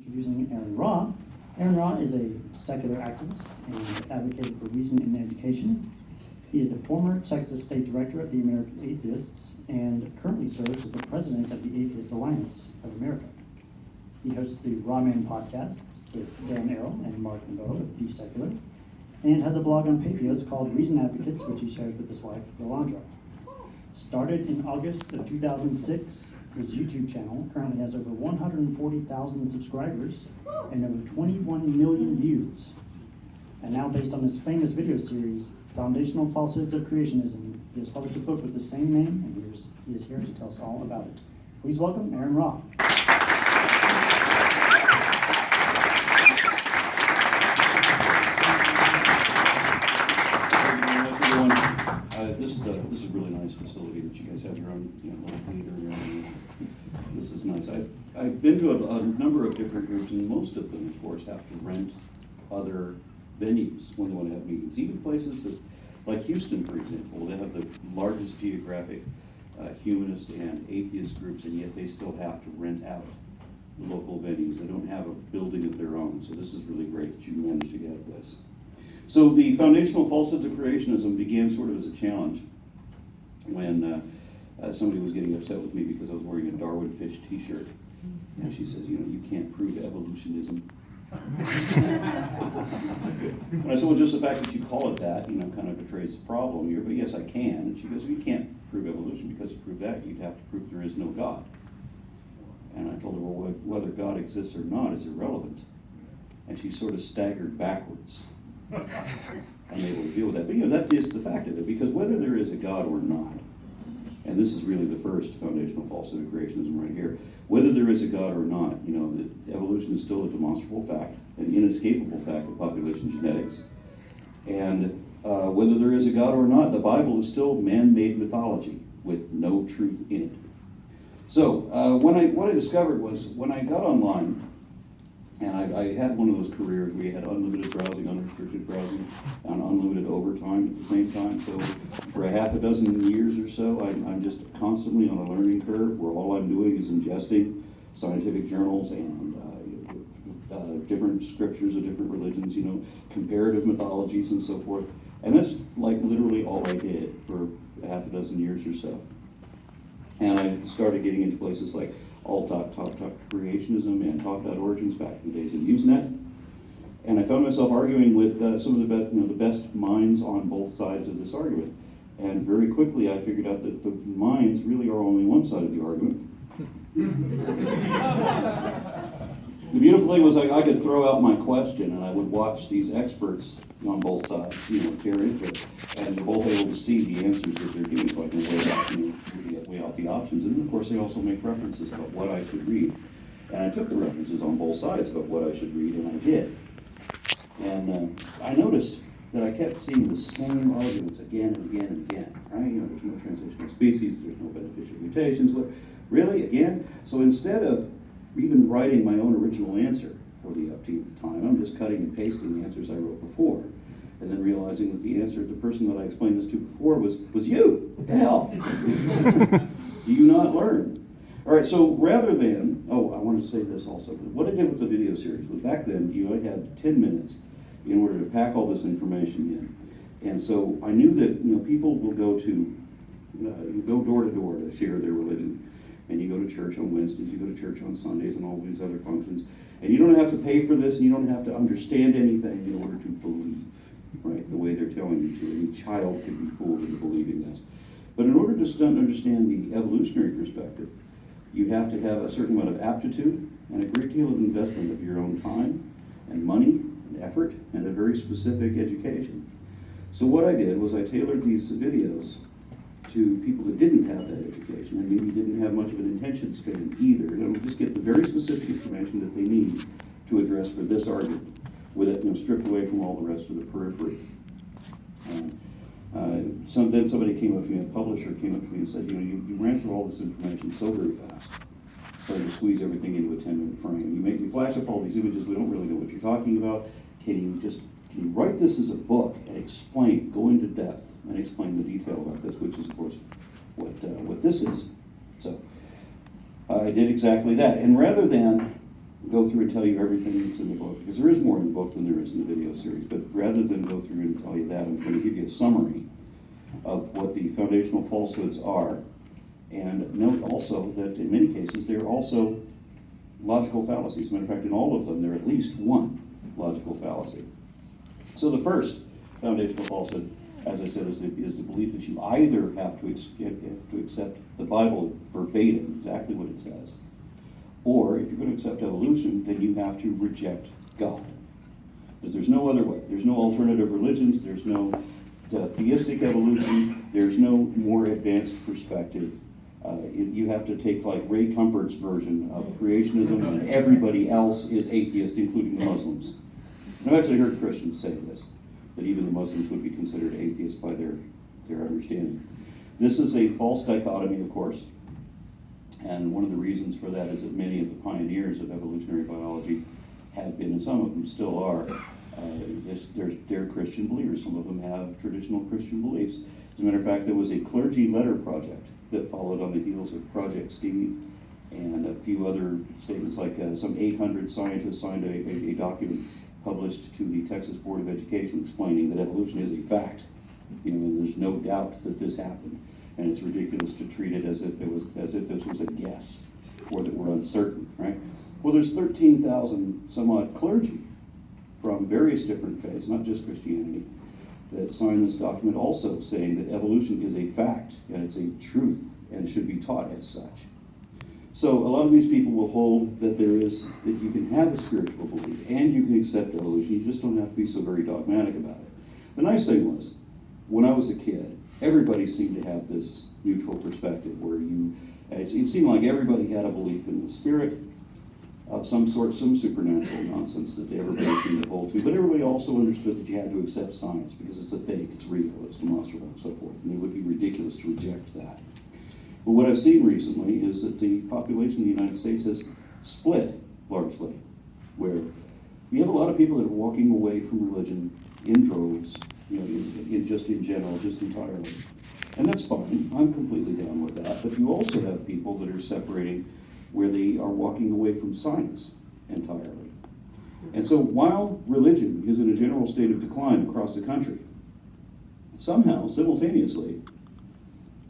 Introducing Aaron Ra. Aaron Ra is a secular activist and advocate for reason in education. He is the former Texas State Director of the American Atheists and currently serves as the President of the Atheist Alliance of America. He hosts the Ra Man podcast with Dan Arrow and Mark Navarro of Be Secular, and has a blog on Patheos called Reason Advocates, which he shares with his wife, Rolandra. Started in August of 2006, his YouTube channel currently has over 140,000 subscribers and over 21 million views. And now, based on his famous video series, Foundational Falsehoods of Creationism, he has published a book with the same name, and he is here to tell us all about it. Please welcome Aaron Ra. This is a really nice facility that you guys have your own, little theater. This is nice. I've been to a number of different groups, and most of them, of course, have to rent other venues when they want to have meetings. Even places that, like Houston, for example, they have the largest geographic humanist and atheist groups, and yet they still have to rent out the local venues. They don't have a building of their own, so this is really great that you managed to get this. So the Foundational Falsehoods of Creationism began sort of as a challenge when somebody was getting upset with me because I was wearing a Darwin Fish t-shirt. And she says, you can't prove evolutionism. And I said, well, just the fact that you call it that, kind of betrays the problem here. But yes, I can. And she goes, well, you can't prove evolution because to prove that, you'd have to prove there is no God. And I told her, well, whether God exists or not is irrelevant. And she sort of staggered backwards. Unable to deal with that. But that is the fact of it, because whether there is a God or not, and this is really the first foundational falsehood of creationism right here, whether there is a God or not, that evolution is still a demonstrable fact, an inescapable fact of population genetics. And whether there is a God or not, the Bible is still man-made mythology with no truth in it. So what I discovered was when I got online, and I had one of those careers where you had unlimited browsing, unrestricted browsing, and unlimited overtime at the same time. So for a half a dozen years or so, I'm just constantly on a learning curve where all I'm doing is ingesting scientific journals and different scriptures of different religions, comparative mythologies and so forth. And that's like literally all I did for a half a dozen years or so. And I started getting into places like Talk Creationism and Talk.Origins back in the days of Usenet. And I found myself arguing with some of the best minds on both sides of this argument. And very quickly I figured out that the minds really are only one side of the argument. The beautiful thing was I could throw out my question and I would watch these experts on both sides, tear into it, and they're both able to see the answers that they're giving, so I can weigh out the options. And of course, they also make references about what I should read. And I took the references on both sides about what I should read, and I did. And I noticed that I kept seeing the same arguments again and again and again, right? There's no transitional species, there's no beneficial mutations. Really, again? So instead of even writing my own original answer for the upteenth time, I'm just cutting and pasting the answers I wrote before, and then realizing that the answer, the person that I explained this to before was you. What the hell? Do you not learn? All right, so rather than, I wanted to say this also. What I did with the video series was back then, I had 10 minutes in order to pack all this information in. And so I knew that, people will go door to door to share their religion. And you go to church on Wednesdays, you go to church on Sundays, and all these other functions. And you don't have to pay for this, and you don't have to understand anything in order to believe, right, the way they're telling you to. Any child can be fooled into believing this. But in order to understand the evolutionary perspective, you have to have a certain amount of aptitude and a great deal of investment of your own time and money and effort and a very specific education. So what I did was I tailored these videos to people that didn't have that education and maybe didn't have much of an attention span either. And it'll just get the very specific information that they need to address for this argument, with it stripped away from all the rest of the periphery. Then somebody came up to me, a publisher came up to me and said, you ran through all this information so very fast, starting to squeeze everything into a 10-minute frame. You make me flash up all these images, we don't really know what you're talking about. Can you write this as a book and explain, go into depth, and explain the detail about this, which is, of course, what this is. So I did exactly that. And rather than go through and tell you everything that's in the book, because there is more in the book than there is in the video series, but rather than go through and tell you that, I'm going to give you a summary of what the foundational falsehoods are, and note also that in many cases they're also logical fallacies. As a matter of fact, in all of them, there are at least one logical fallacy. So the first foundational falsehood, as I said, is the belief that you either have to accept the Bible verbatim, exactly what it says, or if you're going to accept evolution, then you have to reject God. Because there's no other way. There's no alternative religions. There's no theistic evolution. There's no more advanced perspective. You have to take like Ray Comfort's version of creationism, and everybody else is atheist, including the Muslims. And I've actually heard Christians say this, that even the Muslims would be considered atheists by their understanding. This is a false dichotomy, of course, and one of the reasons for that is that many of the pioneers of evolutionary biology have been, and some of them still are, they're Christian believers. Some of them have traditional Christian beliefs. As a matter of fact, there was a clergy letter project that followed on the heels of Project Steve and a few other statements, like some 800 scientists signed a document published to the Texas Board of Education explaining that evolution is a fact. And there's no doubt that this happened, and it's ridiculous to treat it as if this was a guess or that we're uncertain, right? Well, there's 13,000 some odd clergy from various different faiths, not just Christianity, that signed this document also saying that evolution is a fact and it's a truth and should be taught as such. So a lot of these people will hold that that you can have a spiritual belief and you can accept evolution. You just don't have to be so very dogmatic about it. The nice thing was, when I was a kid, everybody seemed to have this neutral perspective where it seemed like everybody had a belief in the spirit of some sort, some supernatural nonsense that everybody seemed to hold to. But everybody also understood that you had to accept science because it's a thing, it's real, it's demonstrable, and so forth. And it would be ridiculous to reject that. But what I've seen recently is that the population of the United States has split largely, where you have a lot of people that are walking away from religion in droves, just in general, just entirely. And that's fine. I'm completely down with that. But you also have people that are separating where they are walking away from science entirely. And so while religion is in a general state of decline across the country, somehow, simultaneously,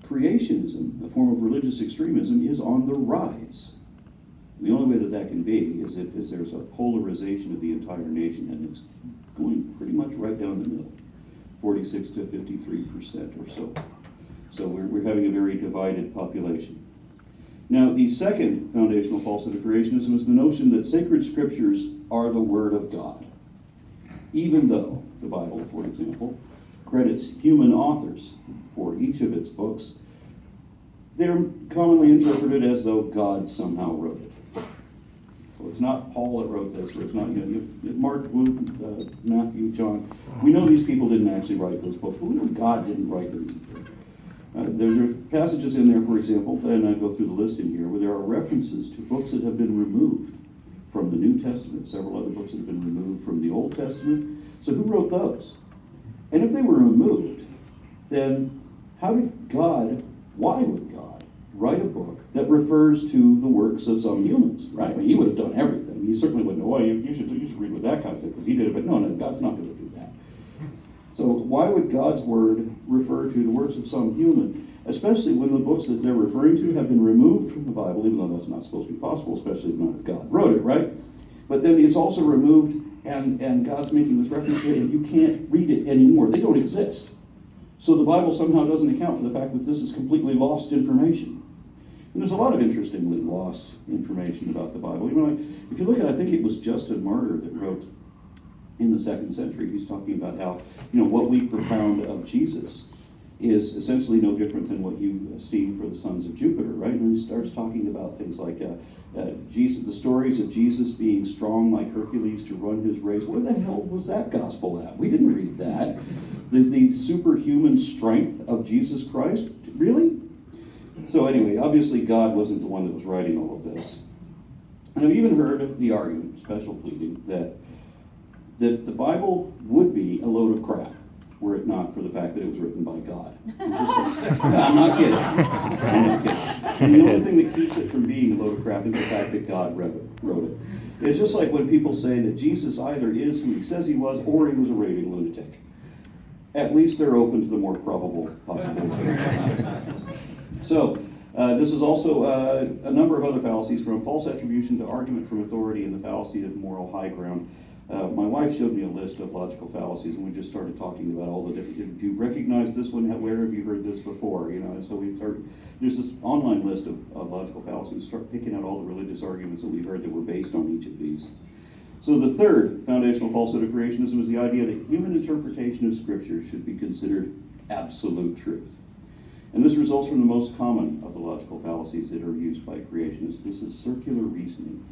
creationism, a form of religious extremism, is on the rise. And the only way that can be is if there's a polarization of the entire nation, and it's going pretty much right down the middle, 46 to 53% or so. So we're having a very divided population. Now, the second foundational falsehood of creationism is the notion that sacred scriptures are the Word of God. Even though the Bible, for example, credits human authors for each of its books, they're commonly interpreted as though God somehow wrote it. So it's not Paul that wrote this, or it's not Mark, Luke, Matthew, John. We know these people didn't actually write those books, but we know God didn't write them either. There's passages in there, for example, and I go through the list in here, where there are references to books that have been removed from the New Testament, several other books that have been removed from the Old Testament. So who wrote those? And if they were removed, then why would God write a book that refers to the works of some humans, right? I mean, he would have done everything. He certainly wouldn't know, you should read what that guy said, because he did it, but no, God's not going to do that. So why would God's word refer to the works of some human, especially when the books that they're referring to have been removed from the Bible, even though that's not supposed to be possible, especially not if God wrote it, right? But then it's also removed, and God's making this reference to it, and you can't read it anymore. They don't exist. So the Bible somehow doesn't account for the fact that this is completely lost information. And there's a lot of interestingly lost information about the Bible. If you look at, I think it was Justin Martyr that wrote in the 2nd century, he's talking about how, what we propound of Jesus is essentially no different than what you esteem for the sons of Jupiter, right? And he starts talking about things like Jesus, the stories of Jesus being strong like Hercules to run his race. Where the hell was that gospel at? We didn't read that. The superhuman strength of Jesus Christ? Really? So anyway, obviously God wasn't the one that was writing all of this. And I've even heard the argument, special pleading, that the Bible would be a load of crap were it not for the fact that it was written by God. I'm not kidding. And the only thing that keeps it from being a load of crap is the fact that God wrote it. It's just like when people say that Jesus either is who he says he was or he was a raving lunatic. At least they're open to the more probable possibility. So, this is also a number of other fallacies, from false attribution to argument from authority and the fallacy of moral high ground. My wife showed me a list of logical fallacies, and we just started talking about all the different. Do you recognize this one? Where have you heard this before? And so we start. There's this online list of logical fallacies. Start picking out all the religious arguments that we've heard that were based on each of these. So the third foundational falsehood of creationism is the idea that human interpretation of Scripture should be considered absolute truth. And this results from the most common of the logical fallacies that are used by creationists. This is circular reasoning,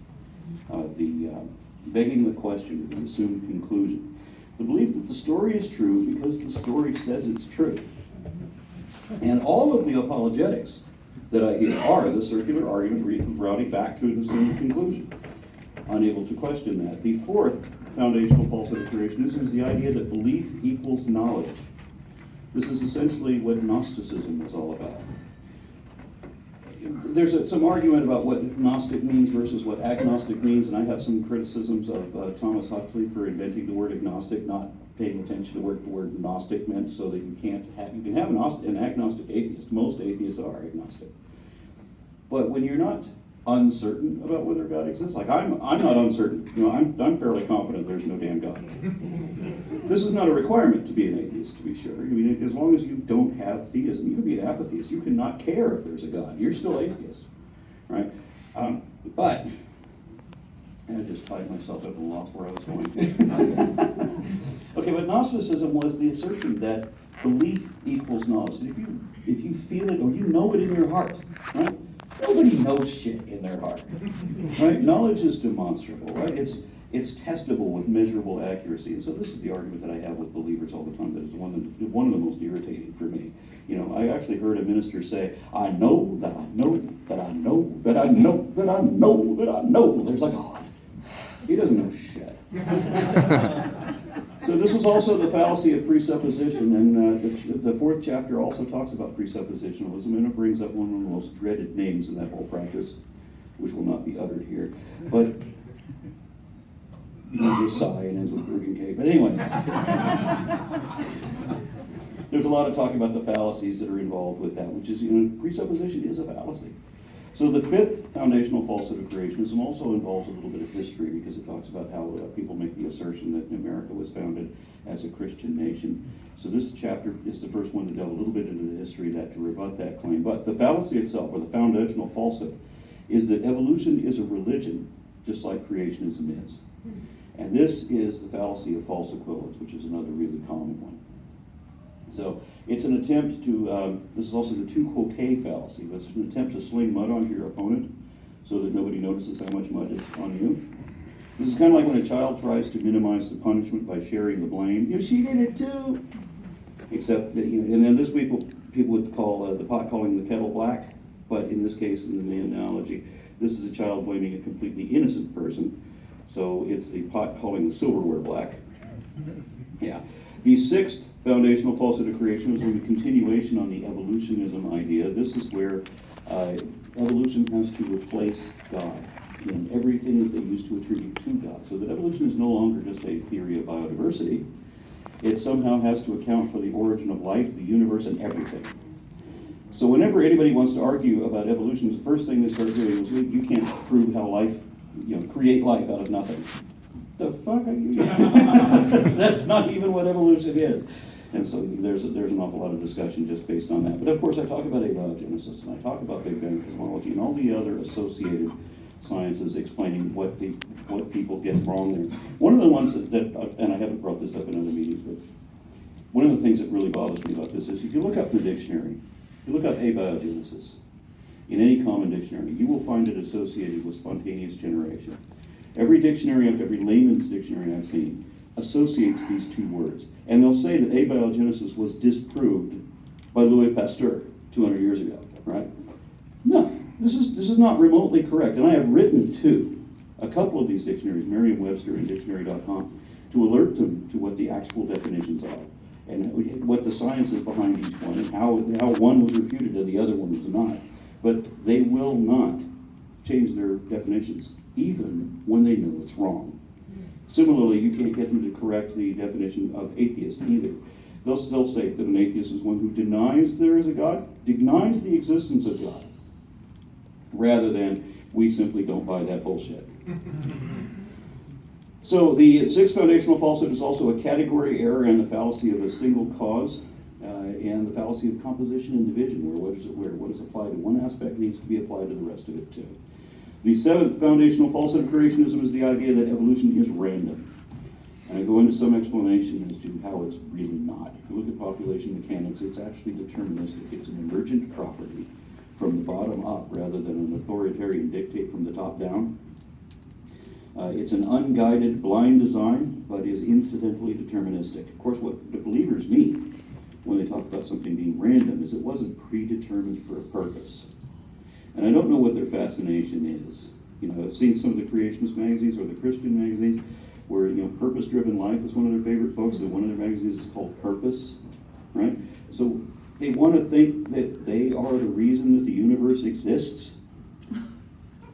begging the question with an assumed conclusion. The belief that the story is true because the story says it's true. And all of the apologetics that I hear are the circular argument routing back to an assumed conclusion, unable to question that. The fourth foundational falsehood of creationism is the idea that belief equals knowledge. This is essentially what Gnosticism was all about. There's some argument about what Gnostic means versus what agnostic means, and I have some criticisms of Thomas Huxley for inventing the word agnostic, not paying attention to what the word Gnostic meant, so that you can have an agnostic atheist. Most atheists are agnostic. But when you're not uncertain about whether God exists, like I'm not uncertain. I'm fairly confident there's no damn God. This is not a requirement to be an atheist, to be sure. I mean, as long as you don't have theism, you can be an apatheist. You can not care if there's a God. You're still atheist, right? But I just tied myself up and lost where I was going. Okay, but Gnosticism was the assertion that belief equals knowledge. That if you feel it or you know it in your heart, right? Nobody knows shit in their heart, right? Knowledge is demonstrable, right? It's testable with measurable accuracy. And so this is the argument that I have with believers all the time. That is one of the most irritating for me. I actually heard a minister say, I know that I know that I know that I know that I know that I know there's a God. He doesn't know shit. So this was also the fallacy of presupposition, and the fourth chapter also talks about presuppositionalism, and it brings up one of the most dreaded names in that whole practice, which will not be uttered here. But begins with sigh and ends with Bergen Cave. But anyway, there's a lot of talk about the fallacies that are involved with that, which is, presupposition is a fallacy. So the fifth foundational falsehood of creationism also involves a little bit of history, because it talks about how people make the assertion that America was founded as a Christian nation. So this chapter is the first one to delve a little bit into the history of that, to rebut that claim. But the fallacy itself, or the foundational falsehood, is that evolution is a religion, just like creationism is. And this is the fallacy of false equivalence, which is another really common one. So it's an attempt to, this is also the tu quoque fallacy, but it's an attempt to sling mud onto your opponent so that nobody notices how much mud is on you. This is kind of like when a child tries to minimize the punishment by sharing the blame. She did it too. Except that, and then this people would call the pot calling the kettle black, but in this case, in the analogy, this is a child blaming a completely innocent person. So it's the pot calling the silverware black. Yeah. The sixth foundational falsehood of creation is a continuation on the evolutionism idea. This is where evolution has to replace God in everything that they used to attribute to God. So that evolution is no longer just a theory of biodiversity. It somehow has to account for the origin of life, the universe, and everything. So whenever anybody wants to argue about evolution, the first thing they start doing is, you can't prove how life, create life out of nothing. The fuck are you? That's not even what evolution is. And so there's an awful lot of discussion just based on that. But of course I talk about abiogenesis, and I talk about Big Bang cosmology, and all the other associated sciences explaining what people get wrong there. One of the ones that and I haven't brought this up in other meetings, but one of the things that really bothers me about this is, if you look up the dictionary, if you look up abiogenesis in any common dictionary, you will find it associated with spontaneous generation. Every dictionary, every layman's dictionary I've seen, associates these two words. And they'll say that abiogenesis was disproved by Louis Pasteur 200 years ago, right? No, this is not remotely correct. And I have written to a couple of these dictionaries, Merriam-Webster and Dictionary.com, to alert them to what the actual definitions are, and what the science is behind each one, and how one was refuted and the other one was not. But they will not change their definitions. even when they know it's wrong. Similarly, you can't get them to correct the definition of atheist either. They'll still say that an atheist is one who denies there is a God, denies the existence of God, rather than we simply don't buy that bullshit. So the sixth foundational falsehood is also a category error and the fallacy of a single cause, and the fallacy of composition and division, where what is applied to one aspect needs to be applied to the rest of it too. The seventh foundational falsehood of creationism is the idea that evolution is random. And I go into some explanation as to how it's really not. If you look at population mechanics, it's actually deterministic. It's an emergent property from the bottom up rather than an authoritarian dictate from the top down. It's an unguided, blind design, but is incidentally deterministic. Of course, what the believers mean when they talk about something being random is it wasn't predetermined for a purpose. And I don't know what their fascination is. You know, I've seen some of the creationist magazines or the Christian magazines where, you know, Purpose-Driven Life is one of their favorite books, and one of their magazines is called Purpose, right? So they want to think that they are the reason that the universe exists,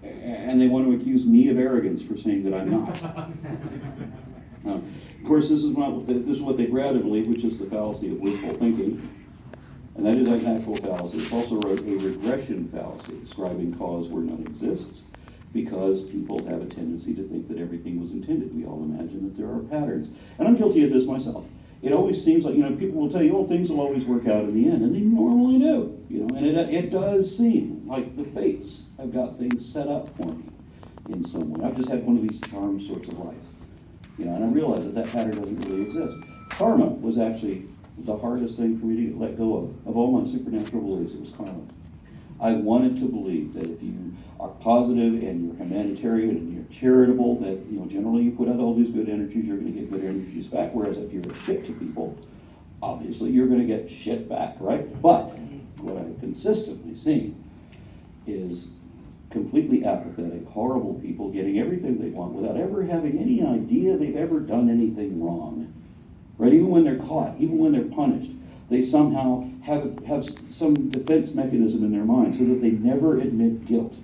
and they want to accuse me of arrogance for saying that I'm not. Of course, this is what they'd rather believe, which is the fallacy of wishful thinking, and that is an actual fallacy. It's also a regression fallacy, ascribing cause where none exists, because people have a tendency to think that everything was intended. We all imagine that there are patterns. And I'm guilty of this myself. It always seems like, you know, people will tell you, oh, things will always work out in the end, and they normally do. You know, and it does seem like the fates have got things set up for me in some way. I've just had one of these charmed sorts of life. You know, and I realize that pattern doesn't really exist. Karma was actually the hardest thing for me to let go of. Of all my supernatural beliefs, it was karma. I wanted to believe that if you are positive and you're humanitarian and you're charitable, that, you know, generally you put out all these good energies, you're going to get good energies back. Whereas if you're a shit to people, obviously you're going to get shit back, right? But what I've consistently seen is completely apathetic, horrible people getting everything they want without ever having any idea they've ever done anything wrong, right? Even when they're caught, even when they're punished, they somehow have some defense mechanism in their mind so that they never admit guilt.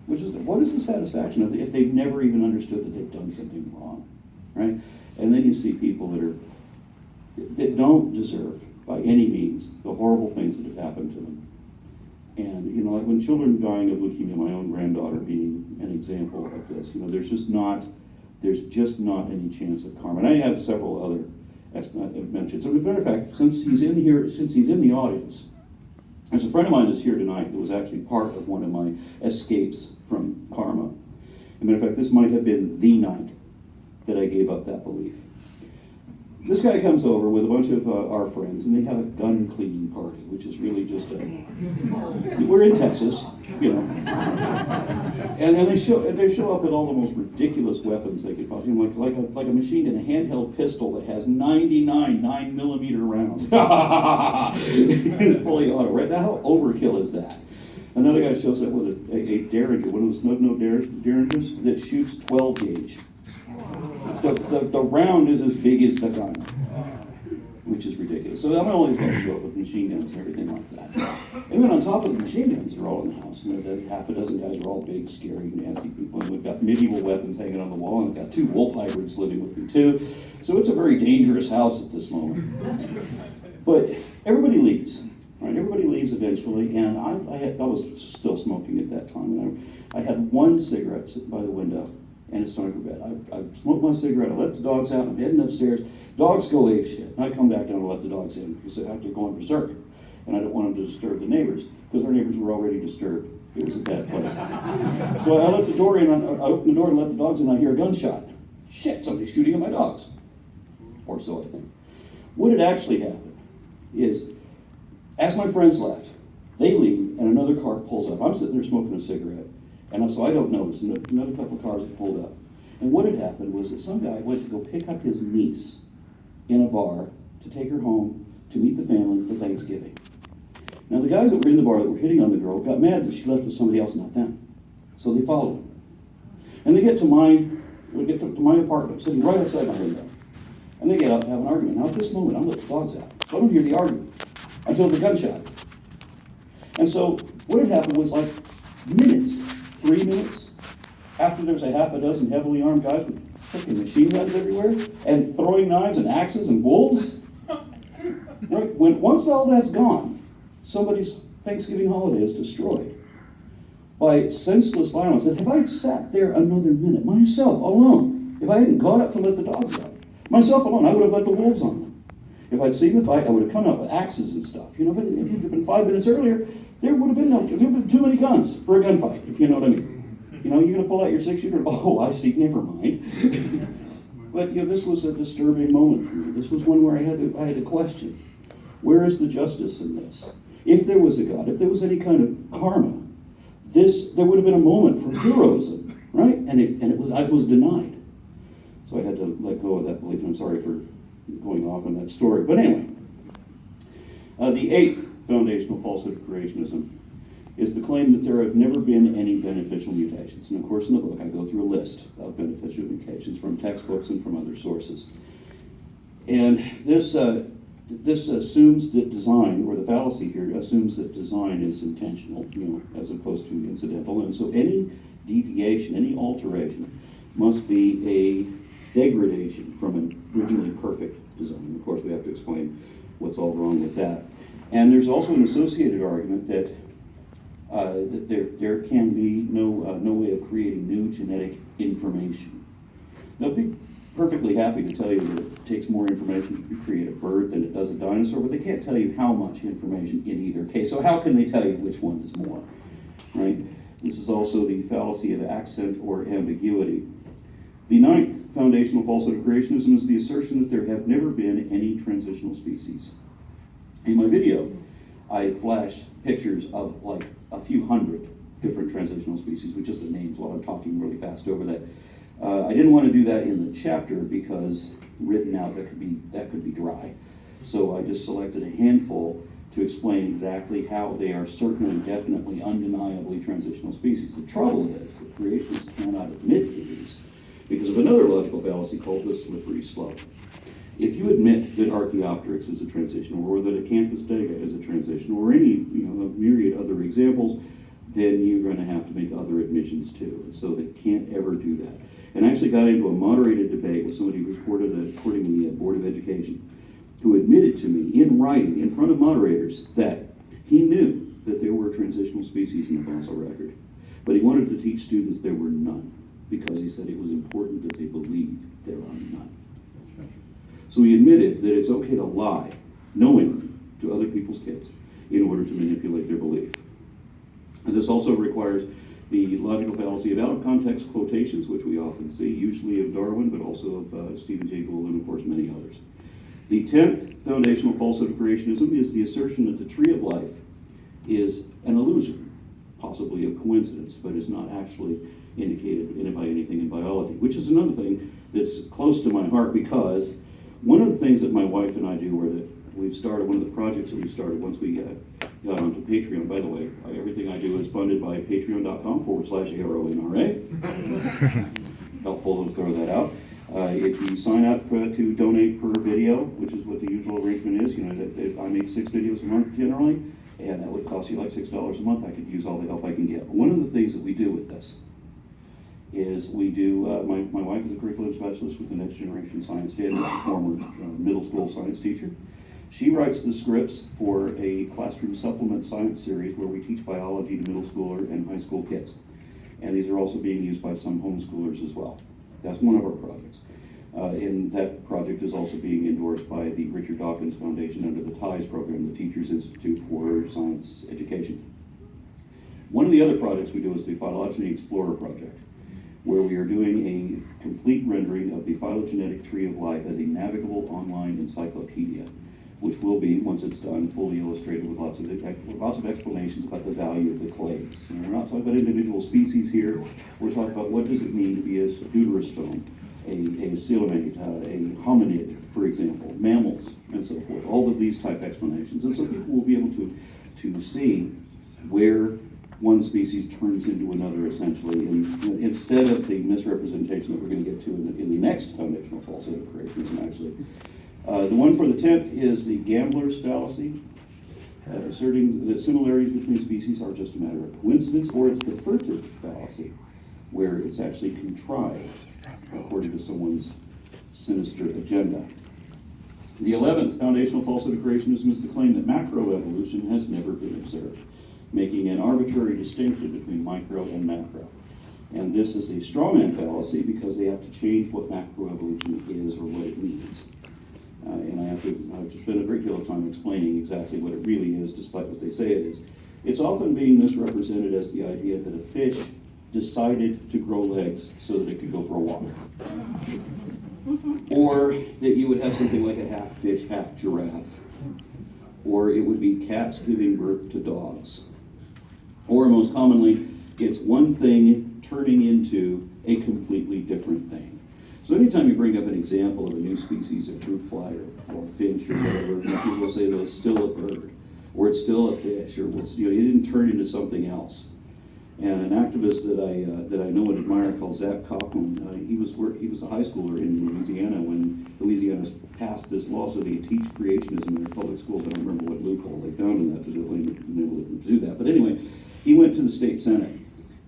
What is the satisfaction of if they've never even understood that they've done something wrong, right? And then you see people that don't deserve by any means the horrible things that have happened to them. And, you know, like when children dying of leukemia, my own granddaughter being an example of this, you know, there's just not any chance of karma. And I have several other mentions. As a matter of fact, since he's in the audience, there's a friend of mine that's here tonight that was actually part of one of my escapes from karma. As a matter of fact, this might have been the night that I gave up that belief. This guy comes over with a bunch of our friends, and they have a gun cleaning party, which is really just we're in Texas, you know. And then they show up with all the most ridiculous weapons they could possibly, like a machine gun, a handheld pistol that has 99 9mm rounds. Fully auto, right? Now, how overkill is that? Another guy shows up with a Derringer, one of those snub-nose Derringers that shoots 12 gauge. The round is as big as the gun, which is ridiculous. So I'm always going to show up with machine guns and everything like that. And then on top of the machine guns, they're all in the house. You know, half a dozen guys are all big, scary, nasty people. And we've got medieval weapons hanging on the wall, and we've got 2 wolf hybrids living with me too. So it's a very dangerous house at this moment. But everybody leaves. Right? Everybody leaves eventually, and I was still smoking at that time. And I had one cigarette sitting by the window. And it's time for bed. I smoke my cigarette, I let the dogs out, I'm heading upstairs. Dogs go ape shit. And I come back down and let the dogs in because they're going berserk. And I don't want them to disturb the neighbors because our neighbors were already disturbed. It was a bad place. So I let the door in, I open the door and let the dogs in, I hear a gunshot. Shit, somebody's shooting at my dogs. Or so I think. What had actually happened is, as my friends left, they leave and another car pulls up. I'm sitting there smoking a cigarette. And so I don't notice. Another couple of cars had pulled up. And what had happened was that some guy went to go pick up his niece in a bar to take her home to meet the family for Thanksgiving. Now the guys that were in the bar that were hitting on the girl got mad that she left with somebody else, not them. So they followed him. And they get to my apartment, sitting right outside my window. And they get up and have an argument. Now at this moment, I'm letting the dogs out. So I don't hear the argument until the gunshot. And so what had happened was like minutes, 3 minutes, after there's a half a dozen heavily armed guys with freaking machine guns everywhere and throwing knives and axes and wolves? Right? Once all that's gone, somebody's Thanksgiving holiday is destroyed by senseless violence. And if I'd sat there another minute, myself alone, if I hadn't got up to let the dogs out, myself alone, I would have let the wolves on them. If I'd seen the fight, I would have come up with axes and stuff. You know, but if it had been 5 minutes earlier, there would have been too many guns for a gunfight, if you know what I mean. You know, you're going to pull out your 6-shooter. Oh, I see. Never mind. But you know, this was a disturbing moment for me. This was one where I had to question, where is the justice in this? If there was a God, if there was any kind of karma, there would have been a moment for heroism, right? I was denied. So I had to let go of that belief, and I'm sorry for going off on that story. But anyway, the 8th foundational falsehood of creationism is the claim that there have never been any beneficial mutations. And of course, in the book, I go through a list of beneficial mutations from textbooks and from other sources. And this assumes that design, or the fallacy here, assumes that design is intentional, you know, as opposed to incidental. And so any deviation, any alteration, must be a degradation from an originally perfect design. And of course, we have to explain what's all wrong with that. And there's also an associated argument that there can be no way of creating new genetic information. Now, I'd be perfectly happy to tell you that it takes more information to create a bird than it does a dinosaur, but they can't tell you how much information in either case. So how can they tell you which one is more, right? This is also the fallacy of accent or ambiguity. The 9th foundational falsehood of creationism is the assertion that there have never been any transitional species. In my video, I flash pictures of like a few hundred different transitional species with just the names while I'm talking really fast over that. I didn't want to do that in the chapter because written out that could be dry. So I just selected a handful to explain exactly how they are certainly, definitely, undeniably transitional species. The trouble is that creationists cannot admit these because of another logical fallacy called the slippery slope. If you admit that Archaeopteryx is a transitional, or that Acanthus stega is a transitional, or any a myriad other examples, then you're going to have to make other admissions too. And so they can't ever do that. And I actually got into a moderated debate with somebody who was courting the Board of Education, who admitted to me in writing, in front of moderators, that he knew that there were transitional species in the fossil record, but he wanted to teach students there were none, because he said it was important that they believe there are none. So he admitted that it's okay to lie knowingly to other people's kids in order to manipulate their belief. And this also requires the logical fallacy of out-of-context quotations, which we often see, usually of Darwin, but also of Stephen Jay Gould and, of course, many others. The 10th foundational falsehood of creationism is the assertion that the tree of life is an illusion, possibly of coincidence, but is not actually indicated by anything in biology, which is another thing that's close to my heart, because one of the things that my wife and I do, or that we've started, one of the projects that we started once we got onto Patreon, by the way, everything I do is funded by patreon.com/ARONRA. Helpful to throw that out. If you sign up to donate per video, which is what the usual arrangement is, I make 6 videos a month generally, and that would cost you like $6 a month. I could use all the help I can get. But one of the things that we do with this is we do, my wife is a curriculum specialist with the Next Generation Science Dad, a former middle school science teacher. She writes the scripts for a classroom supplement science series where we teach biology to middle schooler and high school kids. And these are also being used by some homeschoolers as well. That's one of our projects. And that project is also being endorsed by the Richard Dawkins Foundation under the TIES program, the Teachers Institute for Science Education. One of the other projects we do is the Phylogeny Explorer project, where we are doing a complete rendering of the phylogenetic tree of life as a navigable online encyclopedia, which will be, once it's done, fully illustrated with lots of explanations about the value of the clades. And we're not talking about individual species here. We're talking about what does it mean to be a deuterostome, a coelomate, a hominid, for example, mammals, and so forth. All of these type explanations. And so people will be able to see where one species turns into another, essentially, and instead of the misrepresentation that we're going to get to in the next foundational falsehood of creationism, actually. The one for the 10th is the gambler's fallacy, asserting that similarities between species are just a matter of coincidence, or it's the Furter fallacy, where it's actually contrived according to someone's sinister agenda. The 11th foundational falsehood of creationism is the claim that macroevolution has never been observed, making an arbitrary distinction between micro and macro. And this is a strawman fallacy because they have to change what macroevolution is or what it means. And I have to spend a great deal of time explaining exactly what it really is, despite what they say it is. It's often being misrepresented as the idea that a fish decided to grow legs so that it could go for a walk. Or that you would have something like a half fish, half giraffe. Or it would be cats giving birth to dogs. Or most commonly, it's one thing turning into a completely different thing. So anytime you bring up an example of a new species of fruit fly or finch or whatever, people will say that it's still a bird, or it's still a fish, or it didn't turn into something else. And an activist that I know and admire called Zach Cochran, he was a high schooler in Louisiana when Louisiana passed this law so they teach creationism in their public schools. I don't remember what loophole they found in that to be able to do that. But anyway, he went to the state senate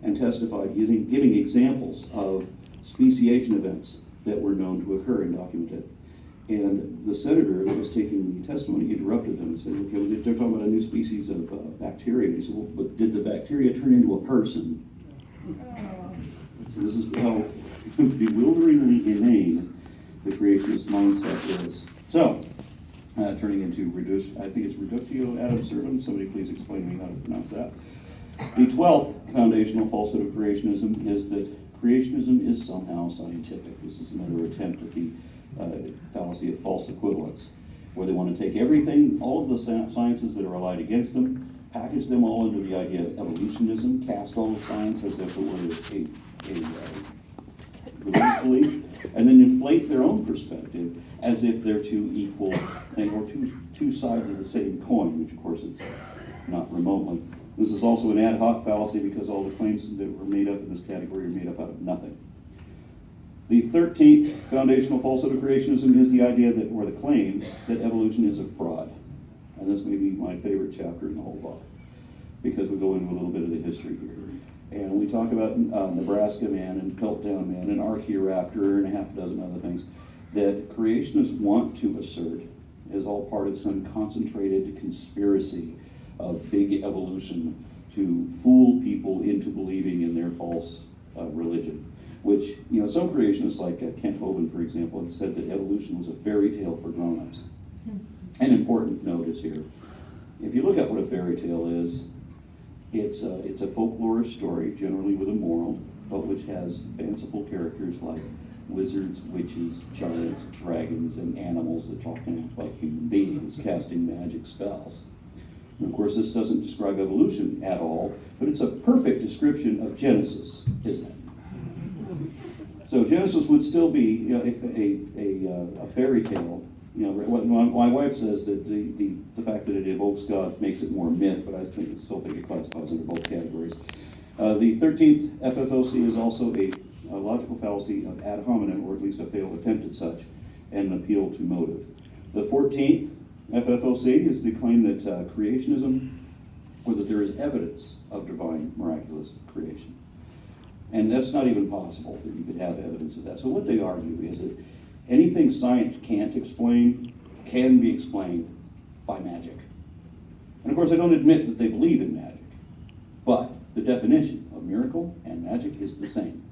and testified giving examples of speciation events that were known to occur and documented. And the senator that was taking the testimony interrupted him and said, okay, well, they're talking about a new species of bacteria. He said, well, but did the bacteria turn into a person? So this is how bewilderingly inane the creationist mindset is. So, turning into I think it's reductio ad absurdum. Somebody please explain to me how to pronounce that. The 12th foundational falsehood of creationism is that creationism is somehow scientific. This is another attempt at the fallacy of false equivalence, where they want to take everything, all of the sciences that are allied against them, package them all under the idea of evolutionism, cast all of science as if it were a religious belief, and then inflate their own perspective as if they're two equal things, or two sides of the same coin, which of course it's not remotely. This is also an ad hoc fallacy because all the claims that were made up in this category are made up out of nothing. The 13th foundational falsehood of creationism is the idea that, or the claim, that evolution is a fraud. And this may be my favorite chapter in the whole book, because we go into a little bit of the history here. And we talk about Nebraska Man and Piltdown Man and Archaeoraptor and a half a dozen other things that creationists want to assert is all part of some concentrated conspiracy of big evolution to fool people into believing in their false religion. Which, some creationists like Kent Hovind, for example, have said that evolution was a fairy tale for grown-ups. An important note is here. If you look at what a fairy tale is, it's a folklore story, generally with a moral, but which has fanciful characters like wizards, witches, giants, dragons, and animals that talk and act like human beings, casting magic spells. And of course, this doesn't describe evolution at all, but it's a perfect description of Genesis, isn't it? So Genesis would still be a fairy tale. My wife says that the fact that it evokes God makes it more myth, but I still think it classifies under both categories. The 13th FFOC is also a logical fallacy of ad hominem, or at least a failed attempt at such, and an appeal to motive. The 14th FFOC is the claim that creationism, or that there is evidence of divine miraculous creation. And that's not even possible that you could have evidence of that. So what they argue is that anything science can't explain can be explained by magic. And of course, I don't admit that they believe in magic, but the definition of miracle and magic is the same.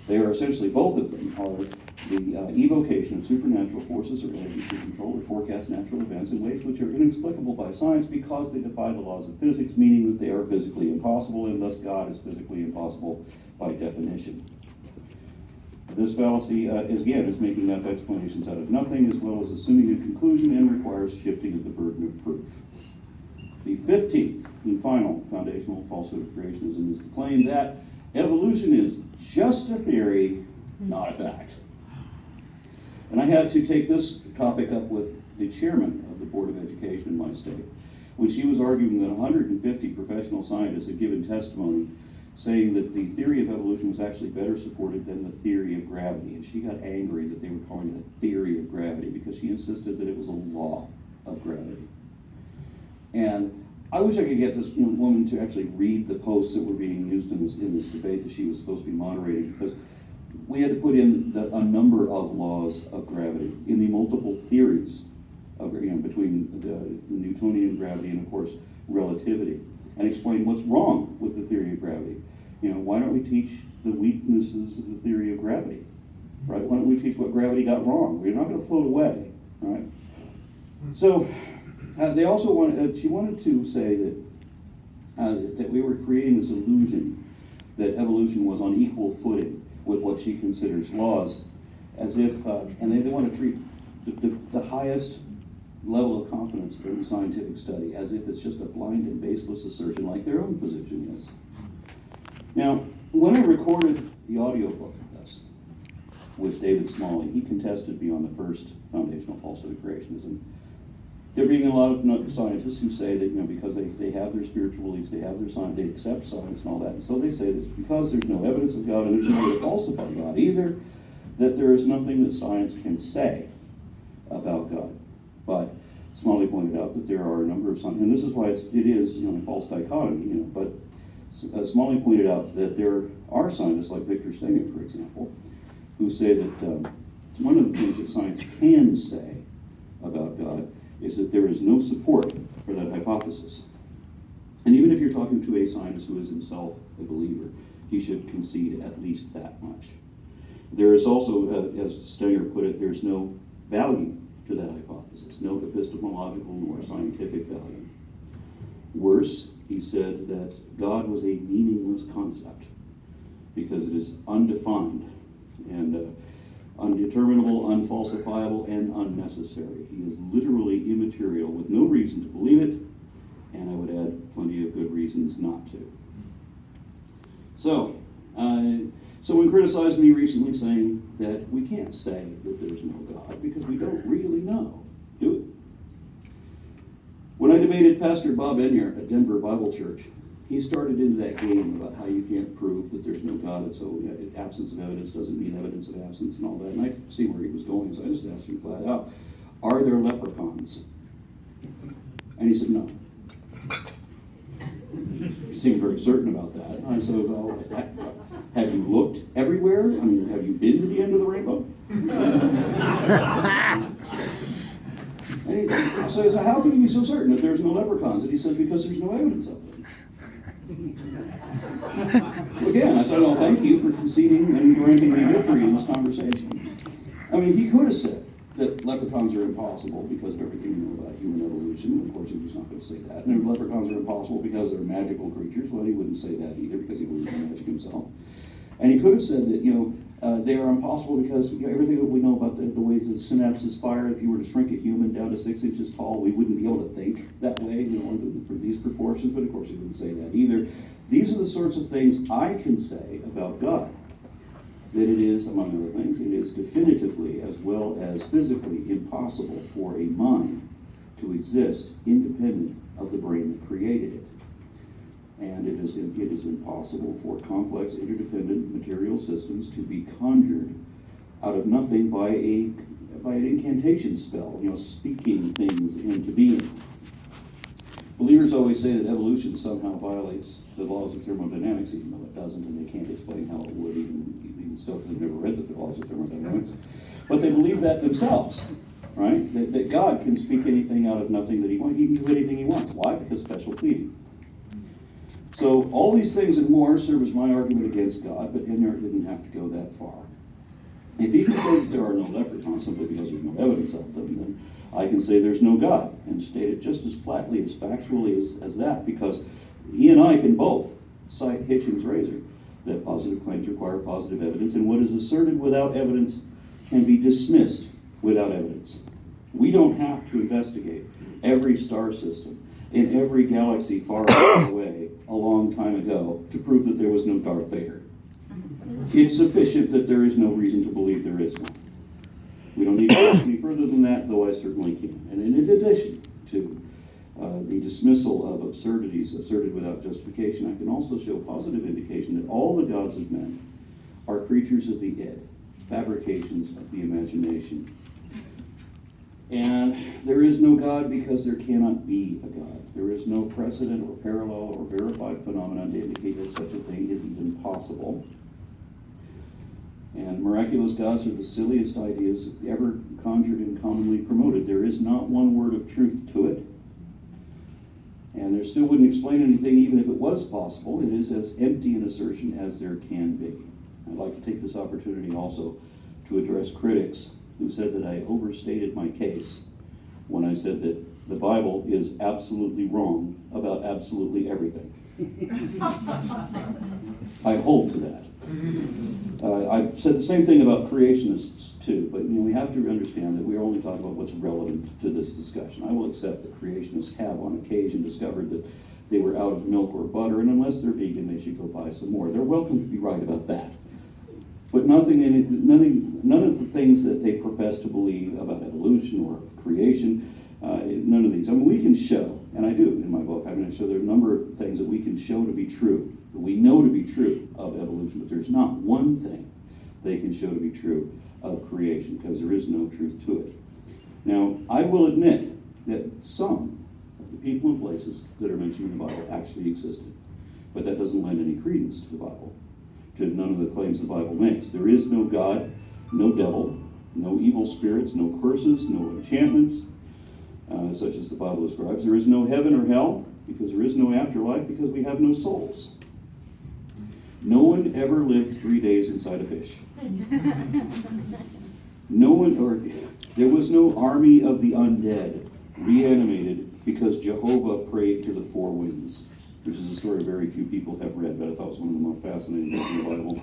They are essentially, both of them are the evocation of supernatural forces or energies to control or forecast natural events in ways which are inexplicable by science because they defy the laws of physics, meaning that they are physically impossible, and thus God is physically impossible by definition. This fallacy, is making up explanations out of nothing, as well as assuming a conclusion, and requires shifting of the burden of proof. The 15th and final foundational falsehood of creationism is the claim that evolution is just a theory, not a fact. And I had to take this topic up with the chairman of the Board of Education in my state, when she was arguing that 150 professional scientists had given testimony saying that the theory of evolution was actually better supported than the theory of gravity. And she got angry that they were calling it a theory of gravity because she insisted that it was a law of gravity. And I wish I could get this woman to actually read the posts that were being used in this debate that she was supposed to be moderating, because we had to put in a number of laws of gravity in the multiple theories of, between the Newtonian gravity and, of course, relativity, and explain what's wrong with the theory of gravity. Why don't we teach the weaknesses of the theory of gravity, right? Why don't we teach what gravity got wrong? We're not going to float away, right? So they also wanted, she wanted to say that we were creating this illusion that evolution was on equal footing with what she considers laws, as if, and they want to treat the highest level of confidence of every scientific study as if it's just a blind and baseless assertion like their own position is. Now, when I recorded the audiobook of this with David Smalley, he contested me on the first foundational falsehood of creationism. There being a lot of scientists who say that, because they have their spiritual beliefs, they have their science, they accept science and all that, and so they say that because there's no evidence of God and there's no way to falsify God either, that there is nothing that science can say about God. But Smalley pointed out that there are a number of scientists, and this is why it is a false dichotomy, but Smalley pointed out that there are scientists like Victor Stenger, for example, who say that one of the things that science can say about God is that there is no support for that hypothesis. And even if you're talking to a scientist who is himself a believer, he should concede at least that much. There is also, as Stenger put it, there's no value to that hypothesis, no epistemological nor scientific value. Worse, he said that God was a meaningless concept because it is undefined and undeterminable, unfalsifiable, and unnecessary. He is literally immaterial with no reason to believe it, and I would add plenty of good reasons not to. So, someone criticized me recently saying that we can't say that there's no God because we don't really know, do we? When I debated Pastor Bob Enyart at Denver Bible Church, he started into that game about how you can't prove that there's no God, and so absence of evidence doesn't mean evidence of absence and all that. And I could see where he was going, so I just asked him flat out, are there leprechauns? And he said, no. He seemed very certain about that. And I said, well, have you looked everywhere? I mean, have you been to the end of the rainbow? And he says, how can you be so certain that there's no leprechauns? And he says, because there's no evidence of them. Again, I said, well, thank you for conceding and granting me victory in this conversation. I mean, he could have said that leprechauns are impossible because of everything we know about human evolution. Of course, he was not going to say that. And leprechauns are impossible because they're magical creatures. Well, he wouldn't say that either because he believes in magic himself. And he could have said that, they are impossible because everything that we know about the way the synapses fire, if you were to shrink a human down to 6 inches tall, we wouldn't be able to think that way, for these proportions, but of course he wouldn't say that either. These are the sorts of things I can say about God. That it is, among other things, it is definitively as well as physically impossible for a mind to exist independent of the brain that created it. And it is impossible for complex interdependent material systems to be conjured out of nothing by an incantation spell, speaking things into being. Believers always say that evolution somehow violates the laws of thermodynamics, even though it doesn't, and they can't explain how it would, even still, because they've never read the laws of thermodynamics. But they believe that themselves, right? That God can speak anything out of nothing that he wants. He can do anything he wants. Why? Because special pleading. So all these things and more serve as my argument against God, but Enyart didn't have to go that far. If he can say that there are no leprechauns simply because there's no evidence of them, then I can say there's no God and state it just as flatly, as factually as that, because he and I can both cite Hitchens' razor, that positive claims require positive evidence, and what is asserted without evidence can be dismissed without evidence. We don't have to investigate every star system in every galaxy far away a long time ago to prove that there was no Darth Vader. It's sufficient that there is no reason to believe there is one. We don't need to go any further than that, though I certainly can. And in addition to the dismissal of absurdities asserted without justification, I can also show positive indication that all the gods of men are creatures of the id, fabrications of the imagination. And there is no God because there cannot be a God. There is no precedent or parallel or verified phenomenon to indicate that such a thing is even possible. And miraculous gods are the silliest ideas ever conjured and commonly promoted. There is not one word of truth to it. And there still wouldn't explain anything even if it was possible. It is as empty an assertion as there can be. I'd like to take this opportunity also to address critics who said that I overstated my case when I said that the Bible is absolutely wrong about absolutely everything. I hold to that. I've said the same thing about creationists too, but we have to understand that we're only talking about what's relevant to this discussion. I will accept that creationists have on occasion discovered that they were out of milk or butter, and unless they're vegan, they should go buy some more. They're welcome to be right about that. But none of the things that they profess to believe about evolution or creation, none of these. I mean, we can show, and I do in my book, I'm going to show there are a number of things that we can show to be true, that we know to be true of evolution, but there's not one thing they can show to be true of creation, because there is no truth to it. Now, I will admit that some of the people and places that are mentioned in the Bible actually existed, but that doesn't lend any credence to the Bible, to none of the claims the Bible makes. There is no God, no devil, no evil spirits, no curses, no enchantments, such as the Bible describes. There is no heaven or hell, because there is no afterlife, because we have no souls. No one ever lived 3 days inside a fish. There was no army of the undead reanimated because Jehovah prayed to the four winds, which is a story very few people have read, but I thought it was one of the most fascinating books in the Bible.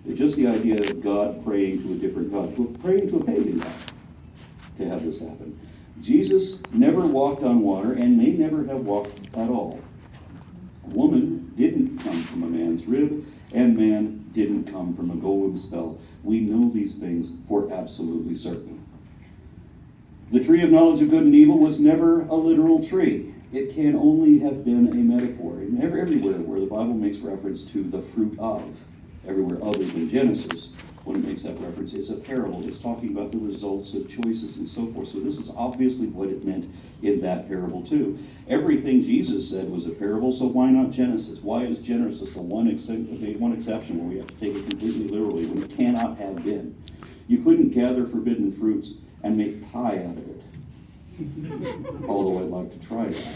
It's just the idea of God praying to a different God, praying to a pagan God to have this happen. Jesus never walked on water and may never have walked at all. Woman didn't come from a man's rib, and man didn't come from a golem spell. We know these things for absolutely certain. The tree of knowledge of good and evil was never a literal tree. It can only have been a metaphor. And everywhere where the Bible makes reference to the fruit of, everywhere other than Genesis, when it makes that reference, it's a parable. It's talking about the results of choices and so forth. So this is obviously what it meant in that parable too. Everything Jesus said was a parable, so why not Genesis? Why is Genesis the one exception where we have to take it completely literally when it cannot have been? You couldn't gather forbidden fruits and make pie out of it. Although I'd like to try that.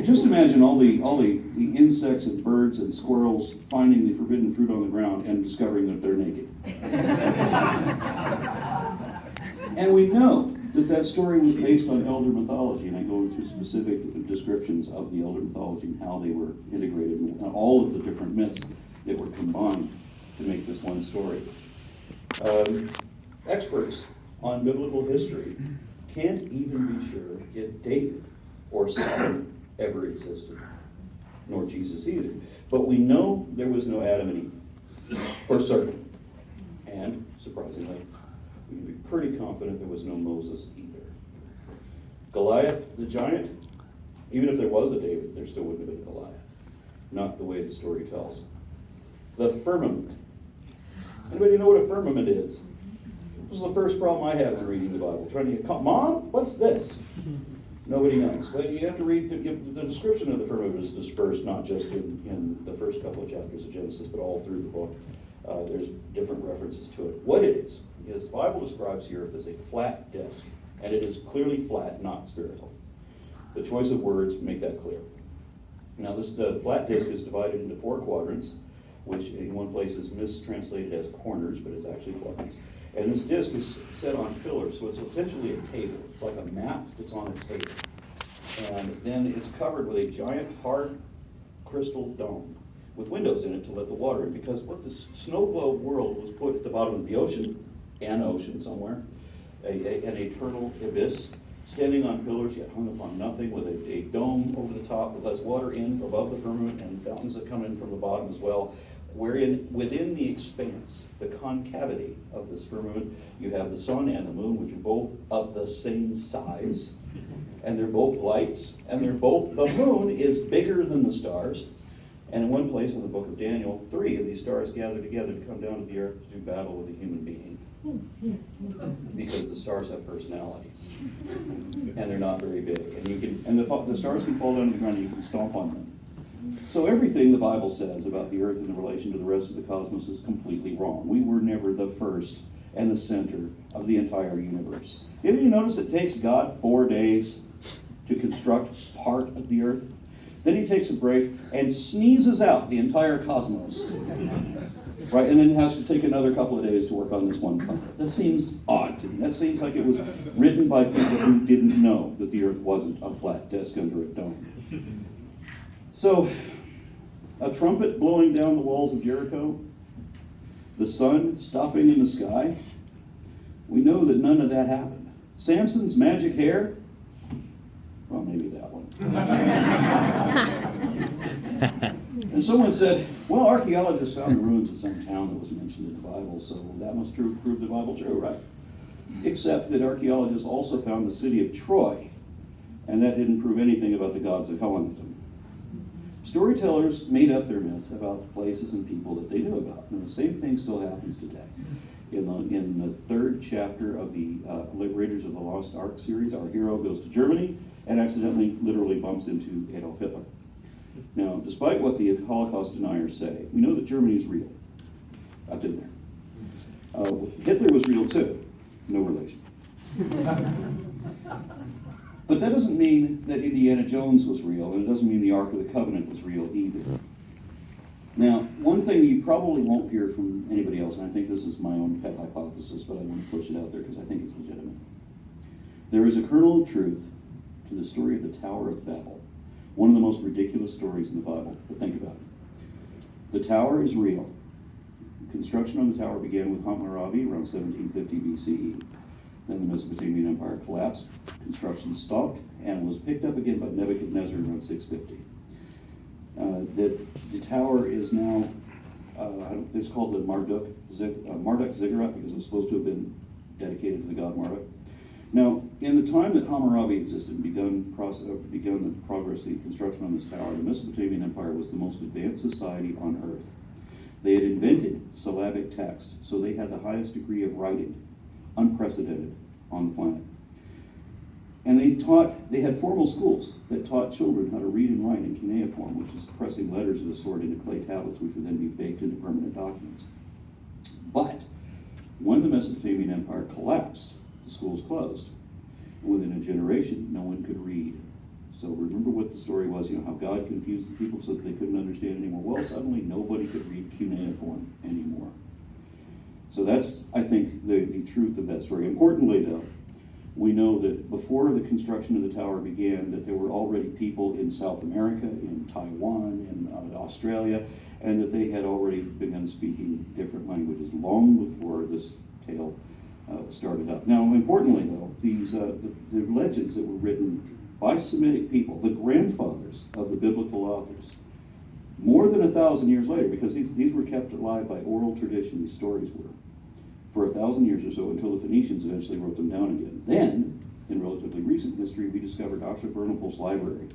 Just imagine all the insects and birds and squirrels finding the forbidden fruit on the ground and discovering that they're naked. And we know that story was based on elder mythology, and I go into specific descriptions of the elder mythology and how they were integrated, and all of the different myths that were combined to make this one story. Experts on biblical history can't even be sure if David or Solomon ever existed, nor Jesus either. But we know there was no Adam and Eve, for certain. And, surprisingly, we can be pretty confident there was no Moses either. Goliath, the giant, even if there was a David, there still wouldn't have been a Goliath. Not the way the story tells. The firmament. Anybody know what a firmament is? This was the first problem I had in reading the Bible. Trying to get, Mom, what's this? Nobody knows. But you have to read, the description of the firmament is dispersed not just in the first couple of chapters of Genesis, but all through the book. There's different references to it. What it is the Bible describes here as a flat disk, and it is clearly flat, not spherical. The choice of words make that clear. Now, the flat disk is divided into 4 quadrants, which in one place is mistranslated as corners, but it's actually quadrants. And this disc is set on pillars, so it's essentially a table. It's like a map that's on a table. And then it's covered with a giant hard crystal dome with windows in it to let the water in, because what the snow globe world was put at the bottom of the ocean, an ocean somewhere, an eternal abyss, standing on pillars yet hung upon nothing, with a dome over the top that lets water in above the firmament and fountains that come in from the bottom as well, wherein within the expanse, the concavity of this firmament, you have the sun and the moon, which are both of the same size, and they're both lights, and the moon is bigger than the stars, And in one place in the book of Daniel, 3 of these stars gather together to come down to the earth to do battle with a human being. Because the stars have personalities. And they're not very big. And the stars can fall down to the ground and you can stomp on them. So everything the Bible says about the earth in relation to the rest of the cosmos is completely wrong. We were never the first and the center of the entire universe. Did you notice it takes God 4 days to construct part of the earth? Then he takes a break and sneezes out the entire cosmos. Right? And then has to take another couple of days to work on this one planet. That seems odd to me. That seems like it was written by people who didn't know that the earth wasn't a flat disk under a dome. So, a trumpet blowing down the walls of Jericho, the sun stopping in the sky, we know that none of that happened. Samson's magic hair, well, maybe that one. And someone said, well, archaeologists found the ruins of some town that was mentioned in the Bible, so that must prove the Bible true, right? Except that archaeologists also found the city of Troy, and that didn't prove anything about the gods of Hellenism. Storytellers made up their myths about the places and people that they knew about, and the same thing still happens today. In the 3rd chapter of the Raiders of the Lost Ark series, our hero goes to Germany and accidentally, literally bumps into Adolf Hitler. Now, despite what the Holocaust deniers say, we know that Germany is real. I've been there. Hitler was real too. No relation. But that doesn't mean that Indiana Jones was real, and it doesn't mean the Ark of the Covenant was real either. Now, one thing you probably won't hear from anybody else, and I think this is my own pet hypothesis, but I want to push it out there because I think it's legitimate. There is a kernel of truth to the story of the Tower of Babel, one of the most ridiculous stories in the Bible, but think about it. The tower is real. Construction on the tower began with Hammurabi around 1750 BCE. Then the Mesopotamian Empire collapsed, construction stopped, and was picked up again by Nebuchadnezzar around 650. The tower is now, it's called the Marduk Ziggurat because it was supposed to have been dedicated to the god Marduk. Now, in the time that Hammurabi existed and begun the progress of the construction on this tower, the Mesopotamian Empire was the most advanced society on earth. They had invented syllabic text, so they had the highest degree of writing, unprecedented on the planet. And they had formal schools that taught children how to read and write in cuneiform, which is pressing letters of the sword into clay tablets, which would then be baked into permanent documents. But when the Mesopotamian Empire collapsed, the schools closed. And within a generation, no one could read. So remember what the story was, how God confused the people so that they couldn't understand anymore. Well, suddenly nobody could read cuneiform anymore. So that's, I think, the truth of that story. Importantly, though, we know that before the construction of the tower began, that there were already people in South America, in Taiwan, in Australia, and that they had already begun speaking different languages long before this tale started up. Now, importantly, though, these the legends that were written by Semitic people, the grandfathers of the biblical authors, more than 1,000 years later, because these were kept alive by oral tradition, these stories were, for 1,000 years or so, until the Phoenicians eventually wrote them down again. Then, in relatively recent history, we discovered Ashurbanipal's library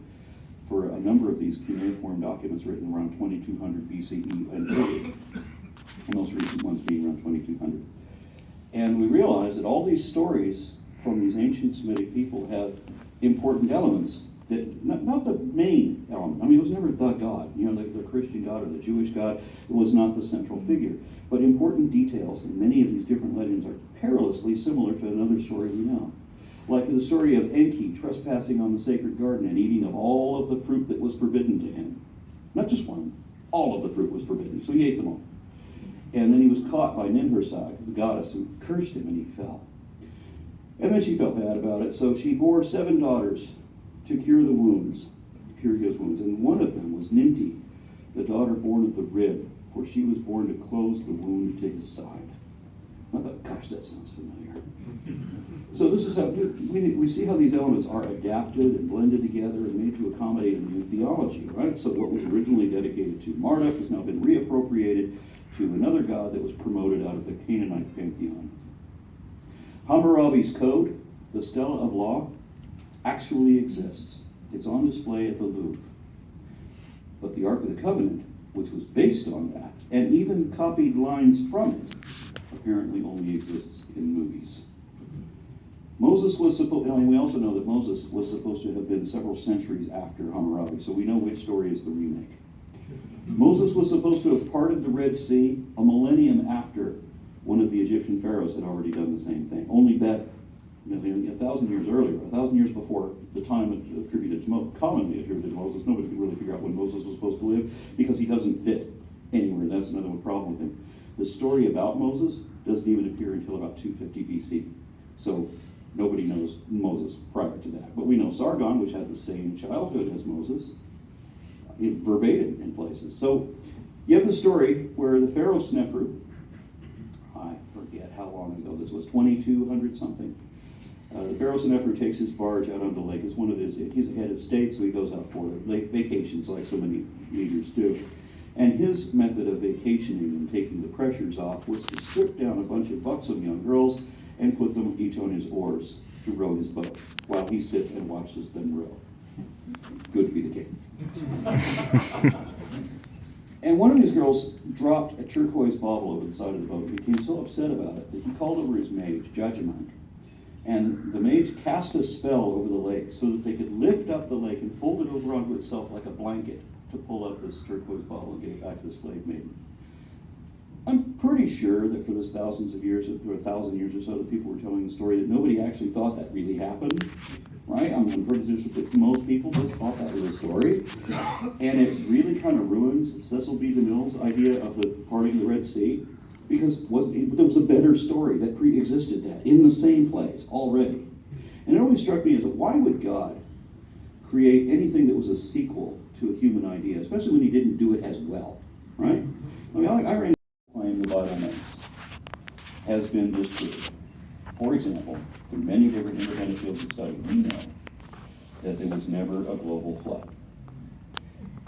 for a number of these cuneiform documents written around 2200 BCE and earlier, the most recent ones being around 2200. And we realized that all these stories from these ancient Semitic people have important elements that, not the main element. I mean, it was never the God, the Christian God or the Jewish God. It was not the central figure. But important details in many of these different legends are perilously similar to another story we know. Like the story of Enki trespassing on the sacred garden and eating of all of the fruit that was forbidden to him. Not just one, all of the fruit was forbidden, so he ate them all. And then he was caught by Ninhursag, the goddess, who cursed him and he fell. And then she felt bad about it, so she bore 7 daughters to cure the wounds, his wounds. And one of them was Ninti, the daughter born of the rib, for she was born to close the wound to his side. I thought, gosh, that sounds familiar. So this is how we see how these elements are adapted and blended together and made to accommodate a new theology, right? So what was originally dedicated to Marduk has now been reappropriated to another god that was promoted out of the Canaanite pantheon. Hammurabi's code, the Stela of Law, actually exists. It's on display at the Louvre. But the Ark of the Covenant, which was based on that, and even copied lines from it, apparently only exists in movies. Moses was supposed, and we also know that Moses was supposed to have been several centuries after Hammurabi, so we know which story is the remake. Moses was supposed to have parted the Red Sea a millennium after one of the Egyptian pharaohs had already done the same thing, only that 1,000 years earlier, 1,000 years before the time attributed to commonly attributed to Moses. Nobody could really figure out when Moses was supposed to live because he doesn't fit anywhere. That's another problem with him. The story about Moses doesn't even appear until about 250 BC. So nobody knows Moses prior to that. But we know Sargon, which had the same childhood as Moses, verbatim in places. So you have the story where the Pharaoh Snefru, I forget how long ago this was, 2200 something. The Pharaoh Snefru takes his barge out on the lake. It's one of his, he's a head of state, so he goes out for vacations like so many leaders do. And his method of vacationing and taking the pressures off was to strip down a bunch of buxom young girls and put them each on his oars to row his boat while he sits and watches them row. Good to be the king. And one of these girls dropped a turquoise bauble over the side of the boat and became so upset about it that he called over his mage, Judgment. And the mage cast a spell over the lake so that they could lift up the lake and fold it over onto itself like a blanket to pull up this turquoise bauble and get it back to the slave maiden. I'm pretty sure that for this thousands of years, or 1,000 years or so, that people were telling the story that nobody actually thought that really happened, right? I'm pretty sure that most people just thought that was a story. And it really kind of ruins Cecil B. DeMille's idea of the parting of the Red Sea, because there was a better story that pre-existed that in the same place already. And it always struck me as why would God create anything that was a sequel to a human idea, especially when he didn't do it as well, right? I mean, I ran claim the Bible makes has been disproved. For example, through many different independent fields of study, we know that there was never a global flood.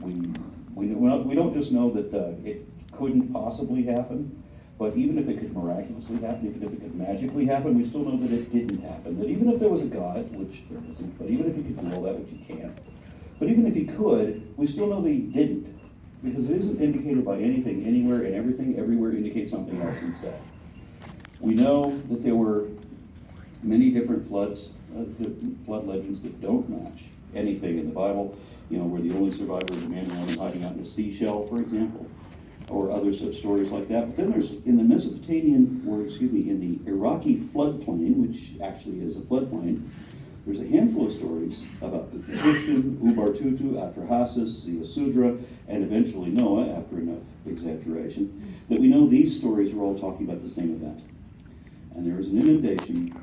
We don't just know that it couldn't possibly happen, but even if it could miraculously happen, even if it could magically happen, we still know that it didn't happen. That even if there was a God, which there isn't, but even if he could do all that, which he can't, but even if he could, we still know that he didn't, because it isn't indicated by anything, anywhere, and everything, everywhere indicates something else instead. We know that there were many different floods, flood legends that don't match anything in the Bible, where the only survivor is a man and woman hiding out in a seashell, for example, or other such stories like that. But then there's, in the in the Iraqi floodplain, which actually is a floodplain, there's a handful of stories about the Tifton, Ubartutu, Atrahasis, Ziusudra, and eventually Noah, after enough exaggeration, that we know these stories are all talking about the same event. And there is an inundation